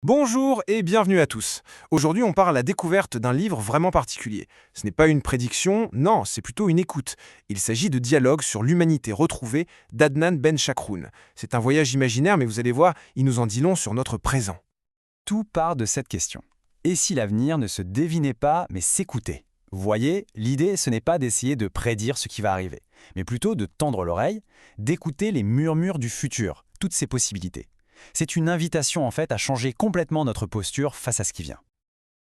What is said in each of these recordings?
Bonjour et bienvenue à tous. Aujourd'hui, on parle à la découverte d'un livre vraiment particulier. Ce n'est pas une prédiction, non, c'est plutôt une écoute. Il s'agit de Dialogues sur l'humanité retrouvée d'Adnan Ben Chakroun. C'est un voyage imaginaire, mais vous allez voir, il nous en dit long sur notre présent. Tout part de cette question. Et si l'avenir ne se devinait pas, mais s'écoutait? Vous voyez, l'idée, ce n'est pas d'essayer de prédire ce qui va arriver, mais plutôt de tendre l'oreille, d'écouter les murmures du futur, toutes ces possibilités. C'est une invitation en fait à changer complètement notre posture face à ce qui vient.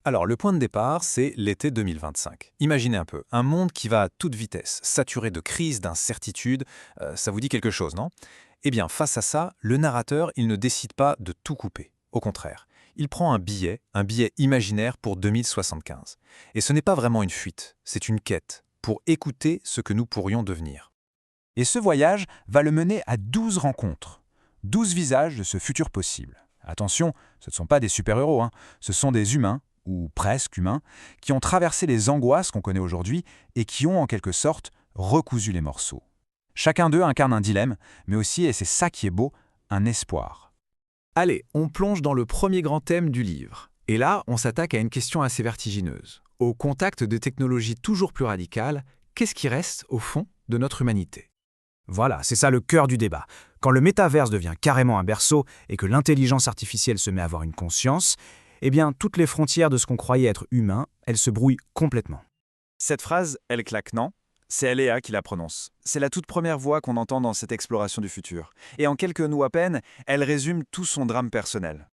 Alors, le point de départ, c'est l'été 2025. Imaginez un peu, un monde qui va à toute vitesse, saturé de crises, d'incertitudes, ça vous dit quelque chose, non? Eh bien, face à ça, le narrateur, il ne décide pas de tout couper. Au contraire, il prend un billet imaginaire pour 2075. Et ce n'est pas vraiment une fuite, c'est une quête, pour écouter ce que nous pourrions devenir. Et ce voyage va le mener à 12 rencontres, 12 visages de ce futur possible. Attention, ce ne sont pas des super-héros, ce sont des humains, ou presque humains, qui ont traversé les angoisses qu'on connaît aujourd'hui et qui ont en quelque sorte recousu les morceaux. Chacun d'eux incarne un dilemme, mais aussi, et c'est ça qui est beau, un espoir. Allez, on plonge dans le premier grand thème du livre. Et là, on s'attaque à une question assez vertigineuse. Au contact de technologies toujours plus radicales, qu'est-ce qui reste, au fond, de notre humanité? Voilà, c'est ça le cœur du débat. Quand le métaverse devient carrément un berceau et que l'intelligence artificielle se met à avoir une conscience, eh bien, toutes les frontières de ce qu'on croyait être humain, elles se brouillent complètement. Cette phrase, elle claque, non? C'est Léa qui la prononce. C'est la toute première voix qu'on entend dans cette exploration du futur. Et en quelques mots à peine, elle résume tout son drame personnel.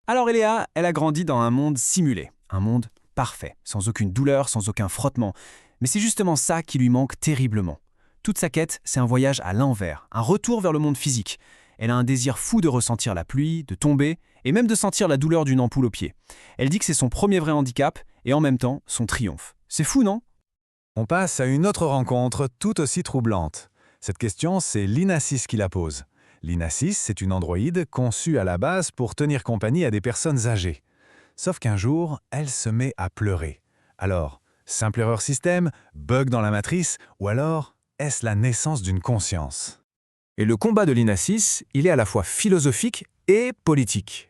Alors Eléa, elle a grandi dans un monde simulé, un monde parfait, sans aucune douleur, sans aucun frottement. Mais c'est justement ça qui lui manque terriblement. Toute sa quête, c'est un voyage à l'envers, un retour vers le monde physique. Elle a un désir fou de ressentir la pluie, de tomber, et même de sentir la douleur d'une ampoule au pied. Elle dit que c'est son premier vrai handicap, et en même temps, son triomphe. C'est fou, non? On passe à une autre rencontre tout aussi troublante. Cette question, c'est Linasys qui la pose. Linasys, c'est une androïde conçue à la base pour tenir compagnie à des personnes âgées. Sauf qu'un jour, elle se met à pleurer. Alors, simple erreur système, bug dans la matrice, ou alors, est-ce la naissance d'une conscience? Et le combat de Linasys, il est à la fois philosophique et politique.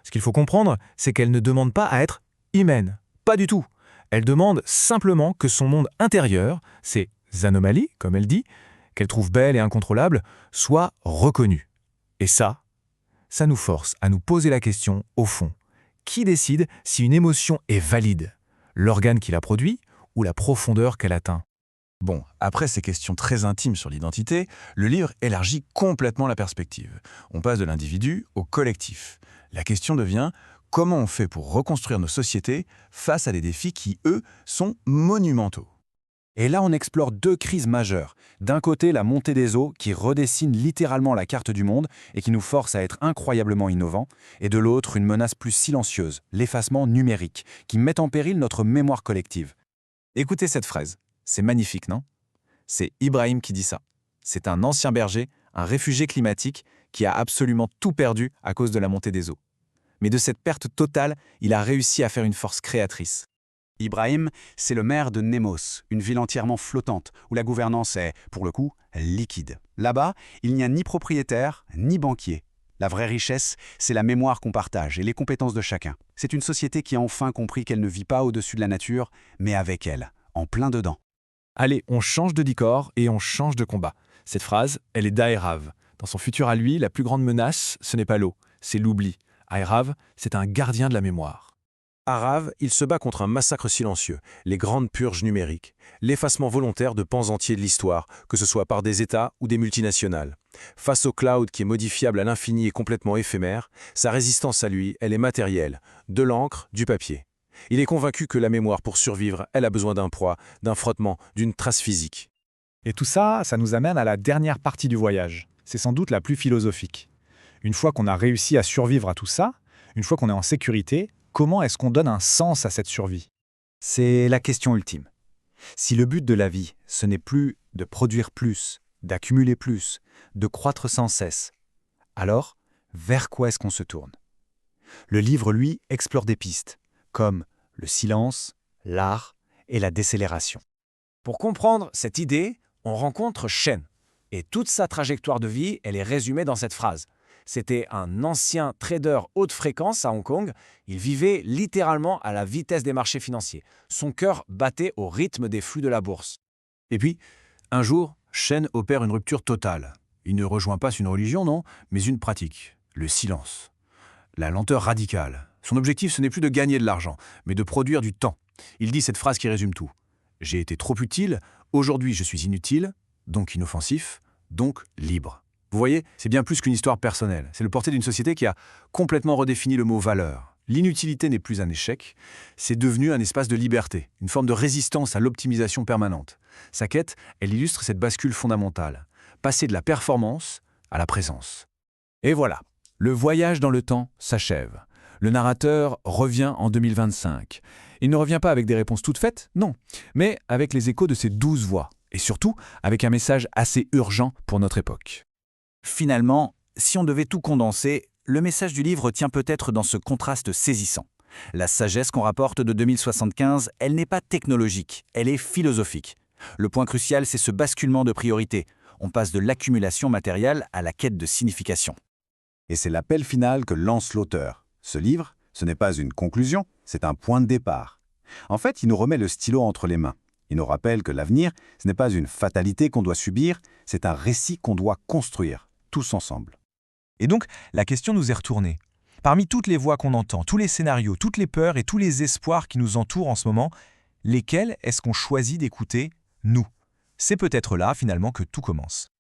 Ce qu'il faut comprendre, c'est qu'elle ne demande pas à être humaine. Pas du tout. Elle demande simplement que son monde intérieur, ces anomalies, comme elle dit, qu'elle trouve belles et incontrôlables, soient reconnues. Et ça nous force à nous poser la question, au fond, qui décide si une émotion est valide? L'organe qui la produit ou la profondeur qu'elle atteint? Bon, après ces questions très intimes sur l'identité, le livre élargit complètement la perspective. On passe de l'individu au collectif. La question devient comment on fait pour reconstruire nos sociétés face à des défis qui, eux, sont monumentaux. Et là, on explore deux crises majeures. D'un côté, la montée des eaux qui redessine littéralement la carte du monde et qui nous force à être incroyablement innovants. Et de l'autre, une menace plus silencieuse, l'effacement numérique, qui met en péril notre mémoire collective. Écoutez cette phrase. C'est magnifique, non? C'est Ibrahim qui dit ça. C'est un ancien berger, un réfugié climatique qui a absolument tout perdu à cause de la montée des eaux. Mais de cette perte totale, il a réussi à faire une force créatrice. Ibrahim, c'est le maire de Nemos, une ville entièrement flottante, où la gouvernance est, pour le coup, liquide. Là-bas, il n'y a ni propriétaire, ni banquier. La vraie richesse, c'est la mémoire qu'on partage et les compétences de chacun. C'est une société qui a enfin compris qu'elle ne vit pas au-dessus de la nature, mais avec elle, en plein dedans. Allez, on change de décor et on change de combat. Cette phrase, elle est d'Aerav. Dans son futur à lui, la plus grande menace, ce n'est pas l'eau, c'est l'oubli. Aerav, c'est un gardien de la mémoire. Arav, il se bat contre un massacre silencieux, les grandes purges numériques, l'effacement volontaire de pans entiers de l'histoire, que ce soit par des États ou des multinationales. Face au cloud qui est modifiable à l'infini et complètement éphémère, sa résistance à lui, elle est matérielle, de l'encre, du papier. Il est convaincu que la mémoire, pour survivre, elle a besoin d'un poids, d'un frottement, d'une trace physique. Et tout ça, ça nous amène à la dernière partie du voyage. C'est sans doute la plus philosophique. Une fois qu'on a réussi à survivre à tout ça, une fois qu'on est en sécurité, comment est-ce qu'on donne un sens à cette survie? C'est la question ultime. Si le but de la vie, ce n'est plus de produire plus, d'accumuler plus, de croître sans cesse, alors, vers quoi est-ce qu'on se tourne? Le livre, lui, explore des pistes, comme le silence, l'art et la décélération. Pour comprendre cette idée, on rencontre Shen. Et toute sa trajectoire de vie, elle est résumée dans cette phrase. C'était un ancien trader haute fréquence à Hong Kong. Il vivait littéralement à la vitesse des marchés financiers. Son cœur battait au rythme des flux de la bourse. Et puis, un jour, Shen opère une rupture totale. Il ne rejoint pas une religion, non, mais une pratique, le silence. La lenteur radicale. Son objectif, ce n'est plus de gagner de l'argent, mais de produire du temps. Il dit cette phrase qui résume tout. J'ai été trop utile, aujourd'hui je suis inutile, donc inoffensif, donc libre. Vous voyez, c'est bien plus qu'une histoire personnelle. C'est le portrait d'une société qui a complètement redéfini le mot valeur. L'inutilité n'est plus un échec, c'est devenu un espace de liberté, une forme de résistance à l'optimisation permanente. Sa quête, elle illustre cette bascule fondamentale. Passer de la performance à la présence. Et voilà, le voyage dans le temps s'achève. Le narrateur revient en 2025. Il ne revient pas avec des réponses toutes faites, non, mais avec les échos de ses 12 voix, et surtout avec un message assez urgent pour notre époque. Finalement, si on devait tout condenser, le message du livre tient peut-être dans ce contraste saisissant. La sagesse qu'on rapporte de 2075, elle n'est pas technologique, elle est philosophique. Le point crucial, c'est ce basculement de priorité. On passe de l'accumulation matérielle à la quête de signification. Et c'est l'appel final que lance l'auteur. Ce livre, ce n'est pas une conclusion, c'est un point de départ. En fait, il nous remet le stylo entre les mains. Il nous rappelle que l'avenir, ce n'est pas une fatalité qu'on doit subir, c'est un récit qu'on doit construire, tous ensemble. Et donc, la question nous est retournée. Parmi toutes les voix qu'on entend, tous les scénarios, toutes les peurs et tous les espoirs qui nous entourent en ce moment, lesquels est-ce qu'on choisit d'écouter, nous? C'est peut-être là, finalement, que tout commence.